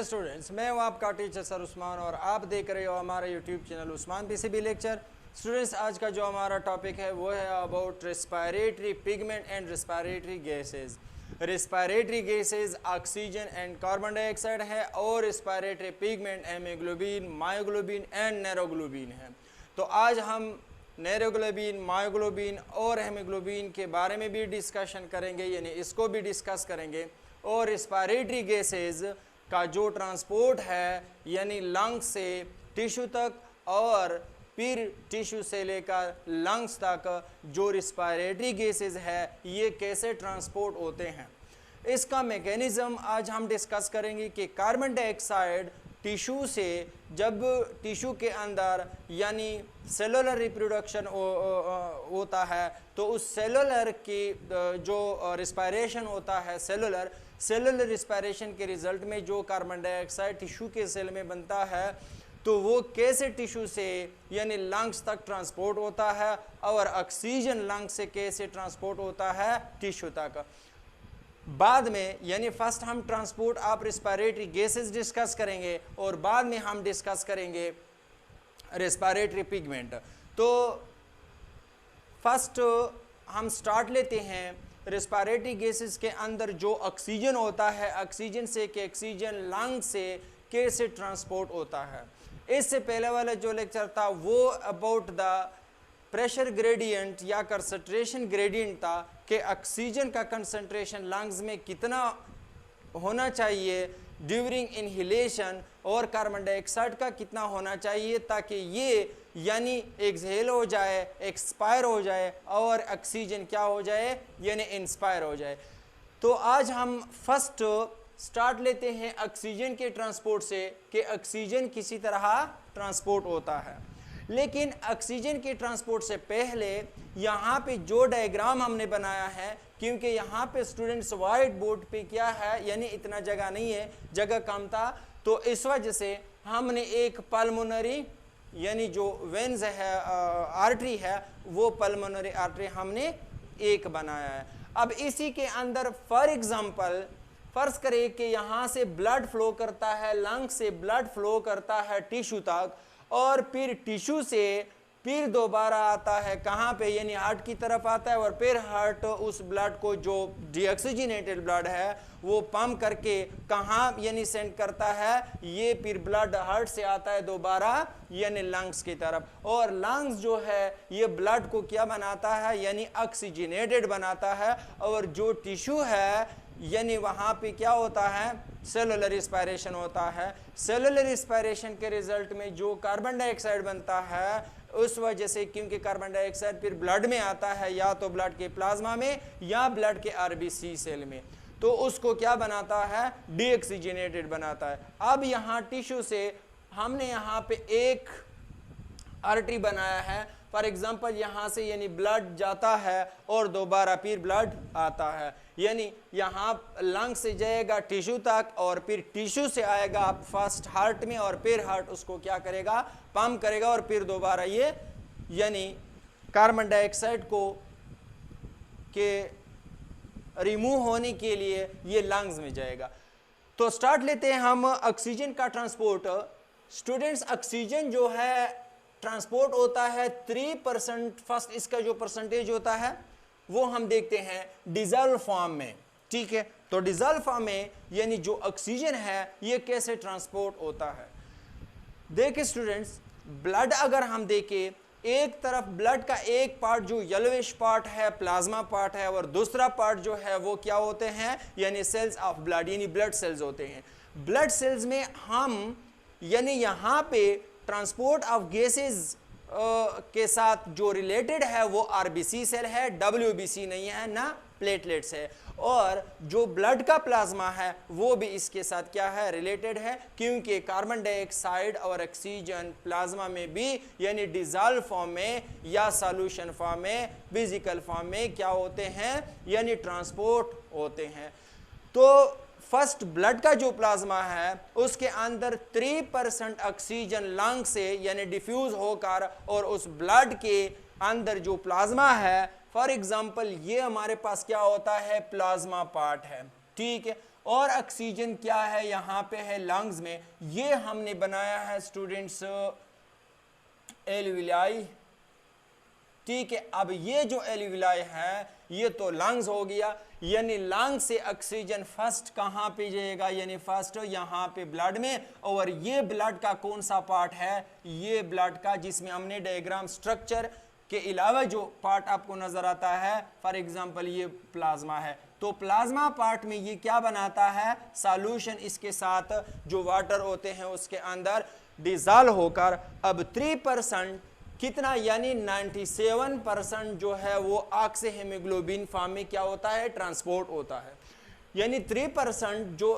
Students, मैं हूं आपका टीचर सर उस्मान और आप देख रहे हो हमारा YouTube channel Usman PCB lecture. Students, आज का जो हमारा टॉपिक है वो है about respiratory pigment and respiratory gases. Respiratory gases oxygen and carbon dioxide है और respiratory pigment haemoglobin, myoglobin and neuroglobin है। तो आज हम नेरोग्लोबिन, मायोग्लोबिन और हेमोग्लोबिन के बारे में भी डिस्कशन करेंगे, यानी इसको भी डिस्कस करेंगे। और रेस्पिरेटरी गैसेस का जो ट्रांसपोर्ट है यानी लंग्स से टिश्यू तक और फिर टिश्यू से लेकर लंग्स तक जो रेस्पिरेटरी गैसेस है ये कैसे ट्रांसपोर्ट होते हैं, इसका मैकेनिज्म आज हम डिस्कस करेंगे कि कार्बन डाइऑक्साइड टिश्यू से जब टिश्यू के अंदर यानी सेलुलर रिप्रोडक्शन होता है तो उस सेलुलर की जो रिस्पायरेशन होता है सेलुलर रिस्पायरेशन के रिजल्ट में जो कार्बन डाइऑक्साइड टिश्यू के सेल में बनता है तो वो कैसे टिश्यू से यानी लंग्स तक ट्रांसपोर्ट होता है और ऑक्सीजन लंग्स से कैसे ट्रांसपोर्ट होता है टिश्यू तक। बाद में यानी फर्स्ट हम transport of respiratory gases discuss करेंगे और बाद में हम डिस्कस करेंगे रेस्पिरेटरी पिगमेंट। तो फर्स्ट हम स्टार्ट लेते हैं रेस्पिरेटरी गैसेस के अंदर जो ऑक्सीजन होता है, ऑक्सीजन से कि ऑक्सीजन लंग से कैसे ट्रांसपोर्ट होता है। इससे पहले वाला जो लेक्चर था वो अबाउट द प्रेशर ग्रेडियंट या कंसंट्रेशन ग्रेडियंट था कि ऑक्सीजन का कंसंट्रेशन लंग्स में कितना होना चाहिए ड्यूरिंग इनहेलेशन और कार्बन डाइऑक्साइड का कितना होना चाहिए ताकि ये यानी एक्सहेल हो जाए, एक्सपायर हो जाए और ऑक्सीजन क्या हो जाए यानी इंस्पायर हो जाए। तो आज हम फर्स्ट स्टार्ट लेते हैं ऑक्सीजन के ट्रांसपोर्ट से कि ऑक्सीजन किसी तरह ट्रांसपोर्ट होता है। लेकिन ऑक्सीजन के ट्रांसपोर्ट से पहले यहाँ पे जो डायग्राम हमने बनाया है, क्योंकि यहाँ पे स्टूडेंट्स वाइट बोर्ड पे क्या है यानी इतना जगह नहीं है, जगह कम था, तो इस वजह से हमने एक पल्मोनरी यानी जो वेन्स है आर्टरी है वो पल्मोनरी आर्टरी हमने एक बनाया है। अब इसी के अंदर फॉर एग्जांपल फर्ज करें कि यहाँ से ब्लड फ्लो करता है, लंग से ब्लड फ्लो करता है टिश्यू तक और फिर टिश्यू से फिर दोबारा आता है कहाँ पे यानी हार्ट की तरफ आता है और फिर हार्ट उस ब्लड को जो डीऑक्सीजनेटेड ब्लड है वो पंप करके कहाँ यानी सेंड करता है, ये फिर ब्लड हार्ट से आता है दोबारा यानी लंग्स की तरफ और लंग्स जो है ये ब्लड को क्या बनाता है यानी ऑक्सीजनेटेड बनाता है और जो टिश्यू है यानी वहाँ पे क्या होता है सेलुलर रिस्पायरेशन होता है। सेलुलर रिस्पायरेशन के रिजल्ट में जो कार्बन डाइऑक्साइड बनता है उस वजह से, क्योंकि कार्बन डाइऑक्साइड फिर ब्लड में आता है या तो ब्लड के प्लाज्मा में या ब्लड के आरबीसी सेल में, तो उसको क्या बनाता है डीऑक्सीजनेटेड बनाता है। अब यहाँ टिश्यू से हमने यहाँ पे एक आर्टरी बनाया है, फॉर एग्जांपल यहाँ से यानी ब्लड जाता है और दोबारा फिर ब्लड आता है, यानी यहाँ लंग से जाएगा टिश्यू तक और फिर टिश्यू से आएगा फर्स्ट हार्ट में और फिर हार्ट उसको क्या करेगा पंप करेगा और फिर दोबारा ये यानी कार्बन डाइऑक्साइड को के रिमूव होने के लिए ये लंग्स में जाएगा। तो स्टार्ट लेते हैं हम ऑक्सीजन का ट्रांसपोर्ट। स्टूडेंट्स, ऑक्सीजन जो है ट्रांसपोर्ट होता है 3%। फर्स्ट इसका जो परसेंटेज होता है वो हम देखते हैं डिजॉल्व फॉर्म में, ठीक है। तो डिजॉल्व फॉर्म में यानी जो ऑक्सीजन है ये कैसे ट्रांसपोर्ट होता है। देखिए स्टूडेंट्स, ब्लड अगर हम देखें, एक तरफ ब्लड का एक पार्ट जो येलोइश पार्ट है प्लाज्मा पार्ट है और दूसरा पार्ट जो है वो क्या होते हैं यानी सेल्स ऑफ ब्लड यानी ब्लड सेल्स होते हैं। ब्लड सेल्स में हम यानी यहाँ पे ट्रांसपोर्ट ऑफ गैसेस के साथ जो रिलेटेड है वो आरबीसी सेल है, डब्ल्यूबीसी नहीं है ना प्लेटलेट्स है, और जो ब्लड का प्लाज्मा है वो भी इसके साथ क्या है रिलेटेड है, क्योंकि कार्बन डाइऑक्साइड और ऑक्सीजन प्लाज्मा में भी यानी डिजॉल्व फॉर्म में या सॉल्यूशन फॉर्म में फिजिकल फॉर्म में क्या होते हैं यानी ट्रांसपोर्ट होते हैं। तो फर्स्ट ब्लड का जो प्लाज्मा है उसके अंदर 3% ऑक्सीजन लंग से यानी डिफ्यूज होकर और उस ब्लड के अंदर जो प्लाज्मा है, फॉर एग्जांपल ये हमारे पास क्या होता है प्लाज्मा पार्ट है, ठीक है। और ऑक्सीजन क्या है यहाँ पे है लंग्स में। ये हमने बनाया है स्टूडेंट्स एल्विलाई, ठीक है। अब ये जो एल्विलाई है ये तो लंग्स हो गया, यानी लंग से ऑक्सीजन फर्स्ट कहाँ पे जाएगा, यानी फर्स्ट यहाँ पे ब्लड में। और ये ब्लड का कौन सा पार्ट है, ये ब्लड का जिसमें हमने डायग्राम स्ट्रक्चर के अलावा जो पार्ट आपको नजर आता है, फॉर एग्जांपल ये प्लाज्मा है, तो प्लाज्मा पार्ट में ये क्या बनाता है, सॉल्यूशन इसके साथ जो वाटर होते हैं उसके अंदर डिसॉल्व होकर अब 3% कितना यानी 97% जो है वो ऑक्सी हीमोग्लोबिन फॉर्म में क्या होता है, ट्रांसपोर्ट होता है। यानी 3% जो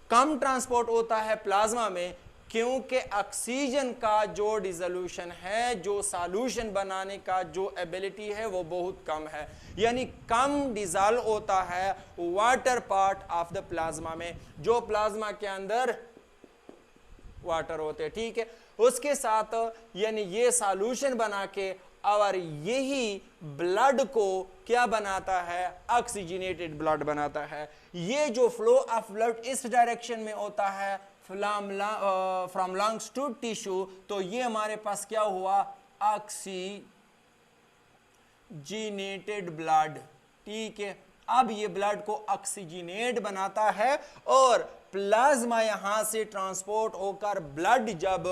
कम ट्रांसपोर्ट होता है प्लाज्मा में, क्योंकि ऑक्सीजन का जो डिसोल्यूशन है, जो सॉल्यूशन बनाने का जो एबिलिटी है वो बहुत कम है, यानी कम डिसॉल्व होता है water part of the plasma में, जो प्लाज्मा के अंदर वाटर होते हैं, ठीक है। उसके साथ यानी ये सॉल्यूशन बना के और यही ब्लड को क्या बनाता है, ऑक्सीजनेटेड ब्लड बनाता है। ये जो फ्लो ऑफ ब्लड इस डायरेक्शन में होता है फ्रॉम लंग्स टू टिश्यू, तो ये हमारे पास क्या हुआ, ऑक्सीजनेटेड ब्लड, ठीक है। अब ये ब्लड को ऑक्सीजनेट बनाता है और प्लाज्मा यहां से ट्रांसपोर्ट होकर ब्लड जब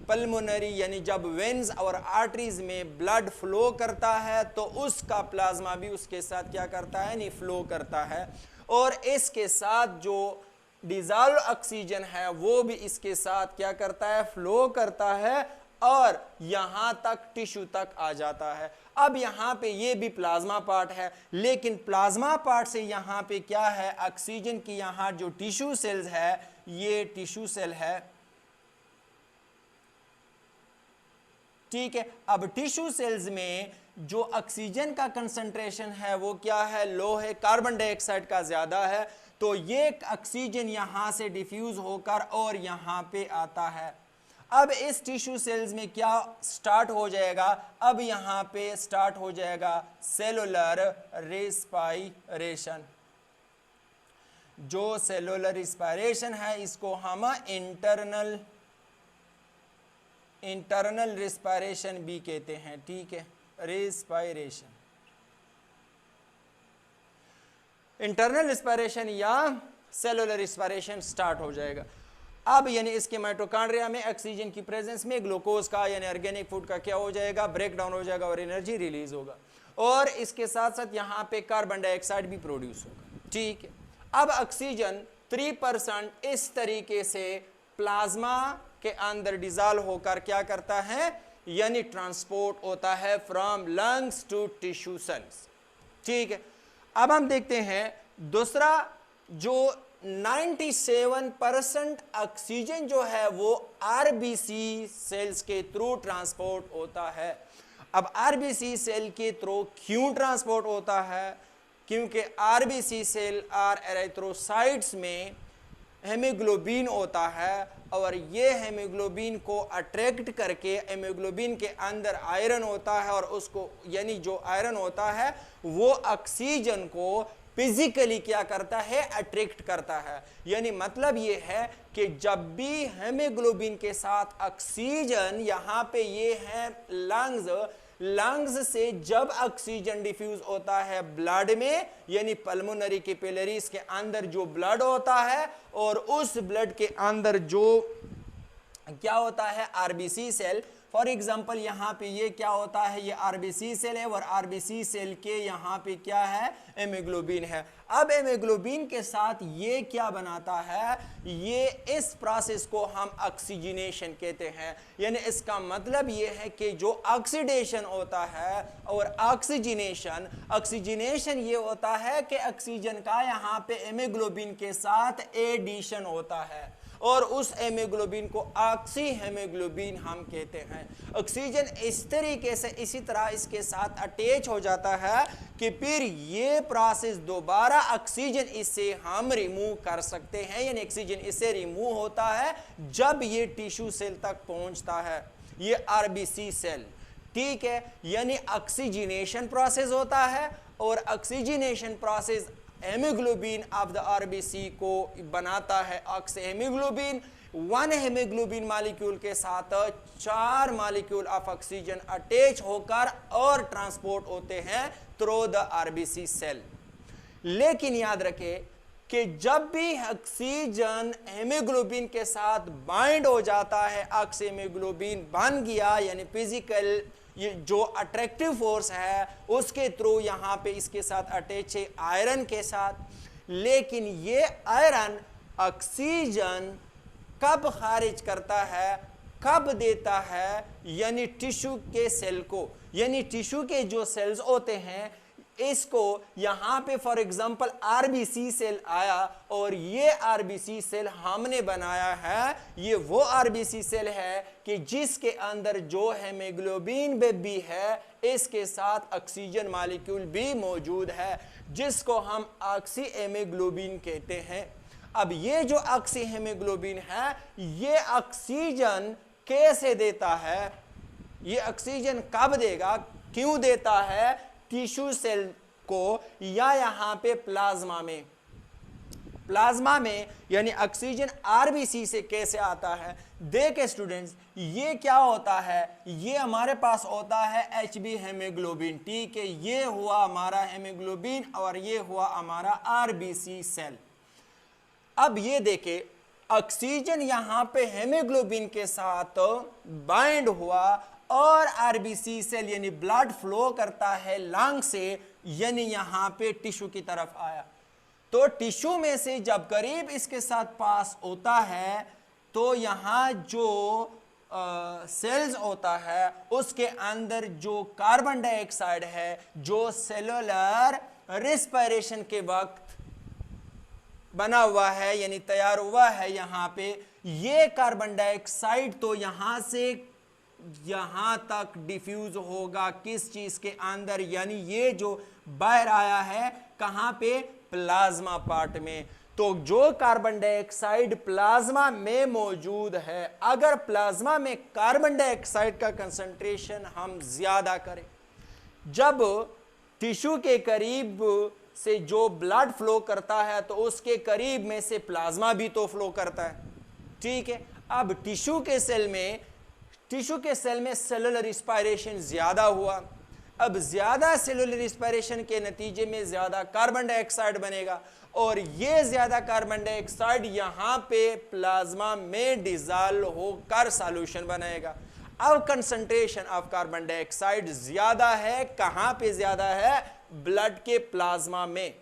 पल्मोनरी यानी जब वेन्स और आर्टरीज में ब्लड फ्लो करता है तो उसका प्लाज्मा भी उसके साथ क्या करता है, नहीं फ्लो करता है। और इसके साथ जो डिसॉल्व ऑक्सीजन है वो भी इसके साथ क्या करता है, फ्लो करता है और यहां तक टिश्यू तक आ जाता है। अब यहां पे ये भी प्लाज्मा पार्ट है, लेकिन प्लाज्मा पार्ट से यहां पे क्या है, ऑक्सीजन की यहां जो टिश्यू सेल्स है, ये टिश्यू सेल है, ठीक है। अब टिश्यू सेल्स में जो ऑक्सीजन का कंसंट्रेशन है वो क्या है, लो है, कार्बन डाइऑक्साइड का ज्यादा है, तो ये ऑक्सीजन यहां से डिफ्यूज होकर और यहां पे आता है। अब इस टिश्यू सेल्स में क्या स्टार्ट हो जाएगा, अब यहां पे स्टार्ट हो जाएगा सेलुलर रेस्पायरेशन। जो सेलुलर रेस्पायरेशन है इसको हम इंटरनल रेस्पायरेशन भी कहते हैं, ठीक है, रेस्पायरेशन, इंटरनल रेस्पायरेशन या सेलुलर रेस्पायरेशन स्टार्ट हो जाएगा। अब यानी इसके माइटोकॉन्ड्रिया में ऑक्सीजन की प्रेजेंस में ग्लूकोज का यानी ऑर्गेनिक फूड का क्या हो जाएगा, ब्रेक डाउन हो जाएगा और एनर्जी रिलीज होगा, और इसके साथ साथ यहाँ पे कार्बन डाइऑक्साइड भी प्रोड्यूस होगा, ठीक है। अब ऑक्सीजन 3% इस तरीके से प्लाज्मा के अंदर डिसॉल्व होकर क्या करता है, यानी ट्रांसपोर्ट होता है from lungs to tissue cells, ठीक है। अब हम देखते हैं दूसरा, जो 97% ऑक्सीजन जो है वो आरबीसी सेल्स के थ्रू ट्रांसपोर्ट होता है। अब आरबीसी सेल के थ्रू क्यों ट्रांसपोर्ट होता है, क्योंकि आरबीसी सेल और एरिथ्रोसाइट्स में हेमोग्लोबिन होता है और ये हेमोग्लोबिन को अट्रैक्ट करके, हेमोग्लोबिन के अंदर आयरन होता है और उसको यानी जो आयरन होता है वो ऑक्सीजन को फिजिकली क्या करता है, अट्रैक्ट करता है। यानी मतलब ये है कि जब भी हेमोग्लोबिन के साथ ऑक्सीजन, यहाँ पे ये है लंग्स से जब ऑक्सीजन डिफ्यूज होता है ब्लड में, यानी पल्मोनरी कैपिलरीज के अंदर जो ब्लड होता है और उस ब्लड के अंदर जो क्या होता है, आरबीसी सेल, फॉर एग्जाम्पल यहाँ पे ये क्या होता है, ये आरबीसी सेल है और आरबीसी सेल के यहाँ पे क्या है, हेमोग्लोबिन है। अब हेमोग्लोबिन के साथ ये क्या बनाता है, ये इस प्रोसेस को हम ऑक्सीजनेशन कहते हैं। यानी इसका मतलब ये है कि जो ऑक्सीडेशन होता है और ऑक्सीजनेशन ये होता है कि ऑक्सीजन का यहाँ पे हेमोग्लोबिन के साथ एडिशन होता है और उस हेमोग्लोबिन को ऑक्सी हेमोग्लोबिन हम कहते हैं। ऑक्सीजन इस तरीके से इसी तरह इसके साथ अटैच हो जाता है कि फिर ये प्रोसेस दोबारा ऑक्सीजन इससे हम रिमूव कर सकते हैं, यानी ऑक्सीजन इससे रिमूव होता है जब ये टिश्यू सेल तक पहुंचता है, ये आरबीसी सेल, ठीक है। यानी ऑक्सीजनेशन प्रोसेस होता है और oxygenation process haemoglobin of the RBC को बनाता है ऑक्सी हेमोग्लोबिन। 1 हेमोग्लोबिन मॉलिक्यूल के साथ 4 मॉलिक्यूल ऑफ ऑक्सीजन अटैच होकर और ट्रांसपोर्ट होते हैं थ्रू द आरबीसी सेल। लेकिन याद रखें कि जब भी ऑक्सीजन हेमोग्लोबिन के साथ बाइंड हो जाता है, ऑक्सी हेमोग्लोबिन बन गया, यानी फिजिकल ये जो अट्रैक्टिव फोर्स है उसके थ्रू यहाँ पे इसके साथ अटैच है आयरन के साथ। लेकिन ये आयरन ऑक्सीजन कब खारिज करता है, कब देता है, यानी टिश्यू के सेल को, यानी टिश्यू के जो सेल्स होते हैं इसको यहाँ पे फॉर एग्जांपल आरबीसी सेल आया और ये आरबीसी सेल हमने बनाया है, ये वो आरबीसी सेल है कि जिसके अंदर जो हेमोग्लोबिन भी है इसके साथ ऑक्सीजन मॉलिक्यूल भी मौजूद है, जिसको हम ऑक्सी हेमोग्लोबिन कहते हैं। अब ये जो ऑक्सी हेमोग्लोबिन है ये ऑक्सीजन कैसे देता है, ये ऑक्सीजन कब देगा, क्यों देता है, टिश्यू सेल को या यहाँ पे प्लाज्मा में, प्लाज्मा में यानी ऑक्सीजन आरबीसी से कैसे आता है। देखे स्टूडेंट्स, ये क्या होता है, ये हमारे पास होता है एचबी हेमोग्लोबिन, ठीक है, ये हुआ हमारा हेमोग्लोबिन और ये हुआ हमारा आरबीसी सेल। अब ये देखे ऑक्सीजन यहाँ पे हेमोग्लोबिन के साथ बाइंड हुआ और आरबीसी सेल यानी ब्लड फ्लो करता है लंग से, यानी यहाँ पे टिश्यू की तरफ आया। तो टिश्यू में से जब करीब इसके साथ पास होता है तो यहाँ जो सेल्स होता है उसके अंदर जो कार्बन डाइऑक्साइड है जो सेलुलर रेस्पिरेशन के वक्त बना हुआ है यानी तैयार हुआ है, यहाँ पे ये कार्बन डाइऑक्साइड तो यहाँ से यहां तक डिफ्यूज होगा किस चीज के अंदर, यानी ये जो बाहर आया है कहां पे, प्लाज्मा पार्ट में। तो जो कार्बन डाइऑक्साइड प्लाज्मा में मौजूद है, अगर प्लाज्मा में कार्बन डाइऑक्साइड का कंसंट्रेशन हम ज्यादा करें, जब टिश्यू के करीब से जो ब्लड फ्लो करता है तो उसके करीब में से प्लाज्मा भी तो फ्लो करता है, ठीक है। अब टिश्यू के सेल में सेलुलर रिस्पायरेशन ज्यादा हुआ, अब ज्यादा सेलुलर रिस्पायरेशन के नतीजे में ज्यादा कार्बन डाइऑक्साइड बनेगा और ये ज्यादा कार्बन डाइऑक्साइड यहाँ पे प्लाज्मा में डिजॉल्व होकर सॉल्यूशन बनाएगा। अब कंसंट्रेशन ऑफ कार्बन डाइऑक्साइड ज्यादा है, कहां पे ज्यादा है, ब्लड के प्लाज्मा में।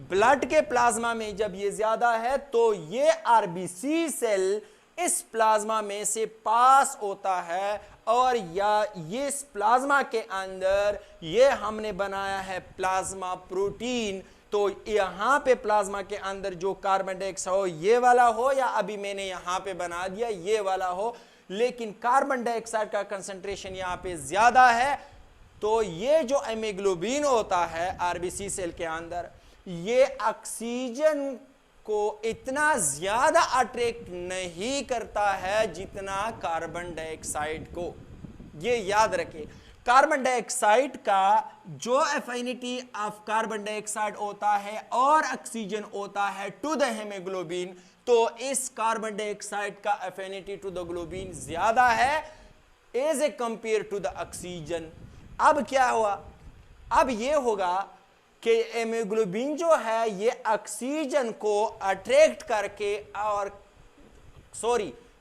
ब्लड के प्लाज्मा में जब ये ज्यादा है तो ये आरबीसी सेल इस प्लाज्मा में से पास होता है और या ये इस प्लाज्मा के अंदर ये हमने बनाया है प्लाज्मा प्रोटीन। तो यहाँ पे प्लाज्मा के अंदर जो कार्बन डाइऑक्साइड हो ये वाला हो या अभी मैंने यहाँ पे बना दिया ये वाला हो, लेकिन कार्बन डाइऑक्साइड का कंसंट्रेशन यहाँ पे ज्यादा है, तो ये जो हेमोग्लोबिन होता है आरबीसी सेल के अंदर ये ऑक्सीजन को इतना ज्यादा अट्रैक्ट नहीं करता है जितना कार्बन डाइऑक्साइड को। ये याद रखें, कार्बन डाइऑक्साइड का जो एफिनिटी ऑफ कार्बन डाइऑक्साइड होता है और ऑक्सीजन होता है टू द हेमोग्लोबिन, तो इस कार्बन डाइऑक्साइड का एफिनिटी टू द ग्लोबिन ज्यादा है as a compare to the oxygen. अब क्या हुआ, अब ये होगा कि हेमोग्लोबिन जो है ये ऑक्सीजन को अट्रैक्ट करके और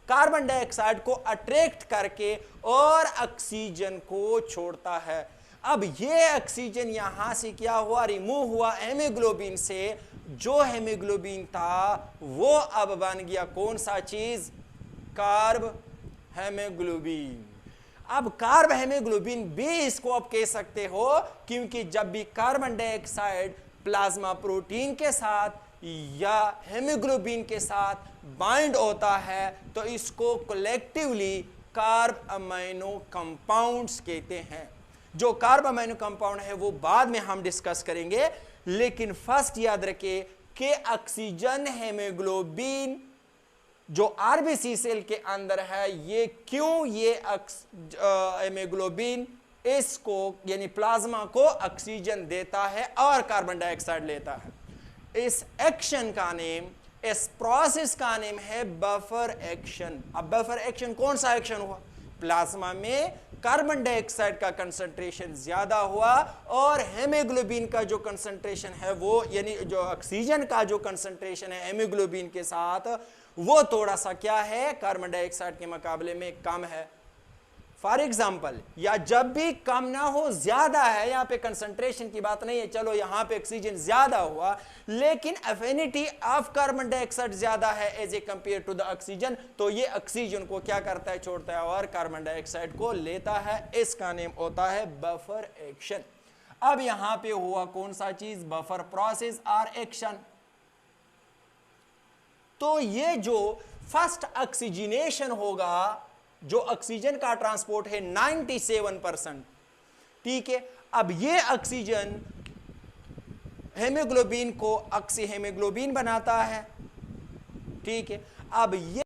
कार्बन डाइऑक्साइड को अट्रैक्ट करके और ऑक्सीजन को छोड़ता है। अब ये ऑक्सीजन यहां से क्या हुआ, रिमूव हुआ हेमोग्लोबिन से। जो हेमोग्लोबिन था वो अब बन गया कौन सा चीज, कार्ब हेमोग्लोबिन। अब कार्ब हेमोग्लोबिन भी इसको आप कह सकते हो, क्योंकि जब भी कार्बन डाइऑक्साइड प्लाज्मा प्रोटीन के साथ या हेमोग्लोबिन के साथ बाइंड होता है तो इसको कलेक्टिवली कार्ब अमीनो कंपाउंड्स कहते हैं। जो कार्ब अमीनो कंपाउंड है वो बाद में हम डिस्कस करेंगे, लेकिन फर्स्ट याद रखें कि ऑक्सीजन हेमोग्लोबिन जो आरबीसी सेल के अंदर है ये क्यों ये हेमोग्लोबिन इसको यानी प्लाज्मा को ऑक्सीजन देता है और कार्बन डाइऑक्साइड लेता है। इस एक्शन का नेम, इस प्रोसेस का नेम है बफर एक्शन। अब बफर एक्शन कौन सा एक्शन हुआ? प्लाज्मा में कार्बन डाइऑक्साइड का कंसंट्रेशन ज्यादा हुआ और हेमोग्लोबिन का जो कंसंट्रेशन है वो, यानी जो ऑक्सीजन का जो कंसंट्रेशन है हेमोग्लोबिन के साथ, वो थोड़ा सा क्या है, कार्बन डाइऑक्साइड के मुकाबले में कम है। फॉर एग्जाम्पल, या जब भी कम ना हो ज्यादा है, यहां पे कंसंट्रेशन की बात नहीं है, चलो यहां पे ऑक्सीजन ज्यादा हुआ लेकिन एफिनिटी ऑफ कार्बन डाइऑक्साइड ज्यादा है as a compare to the oxygen, तो ये ऑक्सीजन को क्या करता है, छोड़ता है और कार्बन डाइऑक्साइड को लेता है। इसका नेम होता है बफर एक्शन। अब यहां पे हुआ कौन सा चीज, बफर प्रोसेस और एक्शन। तो ये जो फर्स्ट ऑक्सीजनेशन होगा, जो ऑक्सीजन का ट्रांसपोर्ट है 97%, ठीक है। अब ये ऑक्सीजन हेमोग्लोबिन को ऑक्सी हेमोग्लोबिन बनाता है, ठीक है। अब ये